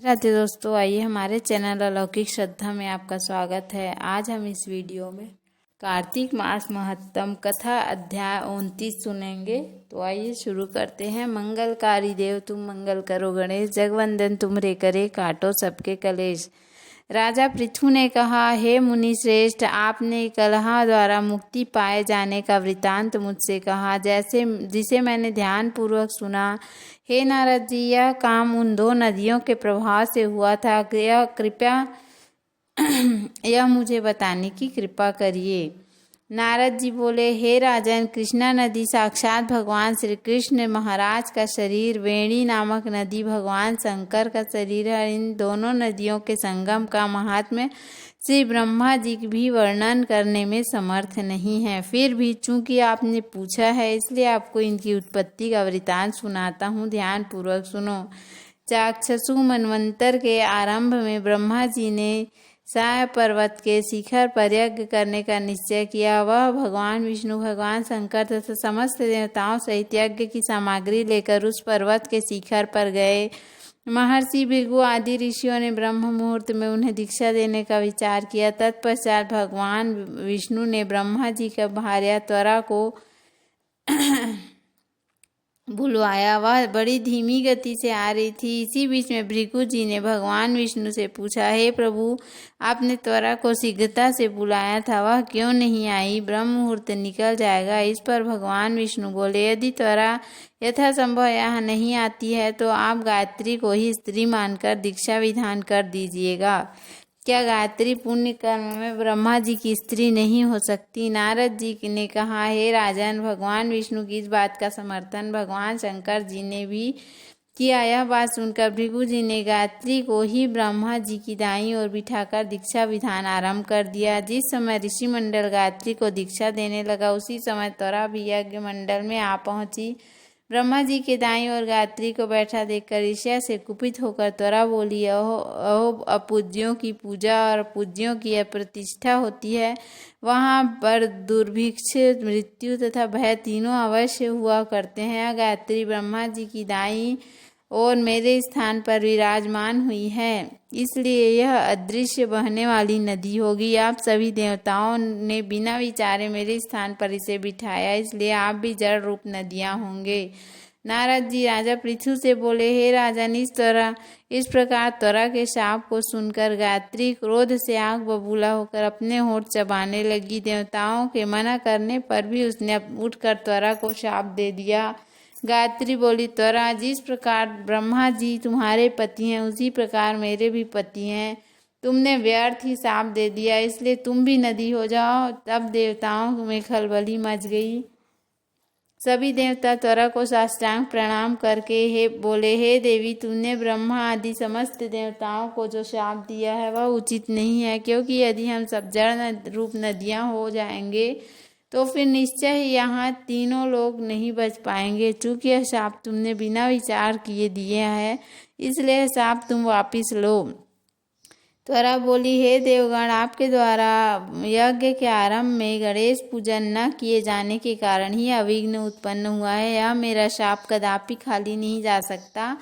राधे दोस्तों, आइए हमारे चैनल अलौकिक श्रद्धा में आपका स्वागत है। आज हम इस वीडियो में कार्तिक मास महत्तम कथा अध्याय 29 सुनेंगे। तो आइए शुरू करते हैं। मंगलकारी देव तुम मंगल करो गणेश, जगवंदन तुमरे करे काटो सबके कलेश। राजा पृथु ने कहा, हे मुनि श्रेष्ठ, आपने कलह द्वारा मुक्ति पाए जाने का वृतांत मुझसे कहा, जिसे मैंने ध्यान पूर्वक सुना। हे नारद जी, यह काम उन दो नदियों के प्रभाव से हुआ था। यह कृपया यह मुझे बताने की कृपा करिए। नारद जी बोले, हे राजन, कृष्णा नदी साक्षात भगवान श्री कृष्ण महाराज का शरीर, वेणी नामक नदी भगवान शंकर का शरीर है। इन दोनों नदियों के संगम का महात्म्य श्री ब्रह्मा जी भी वर्णन करने में समर्थ नहीं है। फिर भी चूंकि आपने पूछा है, इसलिए आपको इनकी उत्पत्ति का वृतांत सुनाता हूँ, ध्यान पूर्वक सुनो। चाक्षसु मनवंतर के आरंभ में ब्रह्मा जी ने साय पर्वत के शिखर पर यज्ञ करने का निश्चय किया। वह भगवान विष्णु, भगवान शंकर तथा समस्त देवताओं सहित यज्ञ की सामग्री लेकर उस पर्वत के शिखर पर गए। महर्षि भृगु आदि ऋषियों ने ब्रह्म मुहूर्त में उन्हें दीक्षा देने का विचार किया। तत्पश्चात भगवान विष्णु ने ब्रह्मा जी का भार्या त्वरा को बुलवाया। वह बड़ी धीमी गति से आ रही थी। इसी बीच में भृगु जी ने भगवान विष्णु से पूछा, हे प्रभु, आपने त्वरा को शीघ्रता से बुलाया था, वह क्यों नहीं आई? ब्रह्म मुहूर्त निकल जाएगा। इस पर भगवान विष्णु बोले, यदि त्वरा यथासंभव यहाँ नहीं आती है तो आप गायत्री को ही स्त्री मानकर दीक्षा विधान कर दीजिएगा। क्या गायत्री पुण्य कर्म में ब्रह्मा जी की स्त्री नहीं हो सकती? नारद जी ने कहा, हे राजन, भगवान विष्णु की इस बात का समर्थन भगवान शंकर जी ने भी किया। यह बात सुनकर भृगु जी ने गायत्री को ही ब्रह्मा जी की दाईं ओर बिठाकर दीक्षा विधान आरंभ कर दिया। जिस समय ऋषि मंडल गायत्री को दीक्षा देने लगा, उसी समय त्वरा भी यज्ञ मंडल में आ पहुंची। ब्रह्मा जी के दाईं ओर गायत्री को बैठा देखकर ईर्ष्या से कुपित होकर त्वरा बोली, अहो, अपूज्यों की पूजा और पूज्यों की अप्रतिष्ठा होती है, वहाँ पर दुर्भिक्ष, मृत्यु तथा भय तीनों अवश्य हुआ करते हैं। गायत्री ब्रह्मा जी की दाईं और मेरे स्थान पर विराजमान हुई है, इसलिए यह अदृश्य बहने वाली नदी होगी। आप सभी देवताओं ने बिना विचारे मेरे स्थान पर इसे बिठाया, इसलिए आप भी जड़ रूप नदियां होंगे। नारद जी राजा पृथु से बोले, हे राजन, इस प्रकार त्वरा के शाप को सुनकर गायत्री क्रोध से आग बबूला होकर अपने होंठ चबाने लगी। देवताओं के मना करने पर भी उसने उठकर त्वरा को शाप दे दिया। गायत्री बोली, त्वरा, जिस प्रकार ब्रह्मा जी तुम्हारे पति हैं, उसी प्रकार मेरे भी पति हैं। तुमने व्यर्थ ही शाप दे दिया, इसलिए तुम भी नदी हो जाओ। तब देवताओं में खलबली मच गई। सभी देवता त्वरा को साष्टांग प्रणाम करके बोले, हे देवी, तुमने ब्रह्मा आदि समस्त देवताओं को जो शाप दिया है वह उचित नहीं है, क्योंकि यदि हम सब जड़ रूप नदियां हो जाएंगे तो फिर निश्चय ही यहाँ तीनों लोग नहीं बच पाएंगे। चूंकि यह शाप तुमने बिना विचार किए दिया है, इसलिए यह शाप तुम वापिस लो। त्वरा बोली, हे देवगण, आपके द्वारा यज्ञ के आरंभ में गणेश पूजन न किए जाने के कारण ही अविघ्न उत्पन्न हुआ है। यह मेरा शाप कदापि खाली नहीं जा सकता,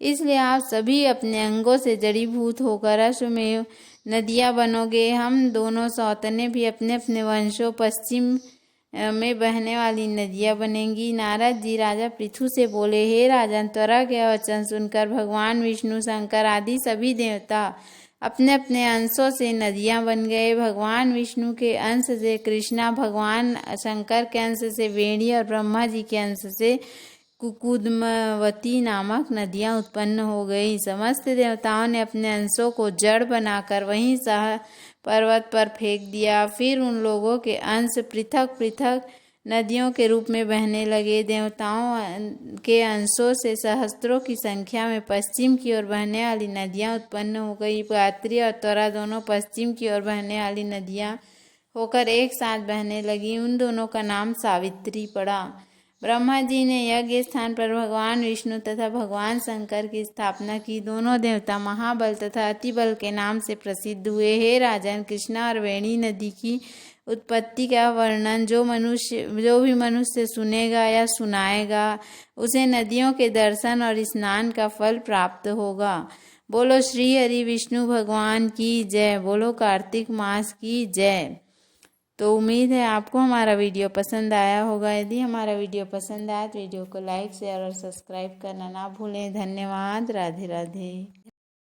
इसलिए आप सभी अपने अंगों से जड़ीभूत होकर अश्वमेव नदियां बनोगे। हम दोनों सौतने भी अपने अपने वंशों पश्चिम में बहने वाली नदियां बनेंगी। नारद जी राजा पृथु से बोले, हे राजन, त्वरा के वचन सुनकर भगवान विष्णु, शंकर आदि सभी देवता अपने अपने अंशों से नदियां बन गए। भगवान विष्णु के अंश से कृष्णा, भगवान शंकर के अंश से वेणी और ब्रह्मा जी के अंश से कुकुदमवती नामक नदियां उत्पन्न हो गई। समस्त देवताओं ने अपने अंशों को जड़ बनाकर वहीं सह पर्वत पर फेंक दिया। फिर उन लोगों के अंश पृथक पृथक नदियों के रूप में बहने लगे। देवताओं के अंशों से सहस्त्रों की संख्या में पश्चिम की ओर बहने वाली नदियां उत्पन्न हो गई। गायत्री और त्वरा दोनों पश्चिम की ओर बहने वाली नदियां होकर एक साथ बहने लगी। उन दोनों का नाम सावित्री पड़ा। ब्रह्मा जी ने यज्ञ स्थान पर भगवान विष्णु तथा भगवान शंकर की स्थापना की। दोनों देवता महाबल तथा अतिबल के नाम से प्रसिद्ध हुए। हे राजन, कृष्णा और वेणी नदी की उत्पत्ति का वर्णन जो भी मनुष्य सुनेगा या सुनाएगा, उसे नदियों के दर्शन और स्नान का फल प्राप्त होगा। बोलो श्री हरि विष्णु भगवान की जय। बोलो कार्तिक मास की जय। तो उम्मीद है आपको हमारा वीडियो पसंद आया होगा। यदि हमारा वीडियो पसंद आया तो वीडियो को लाइक शेयर और सब्सक्राइब करना ना भूलें। धन्यवाद। राधे राधे।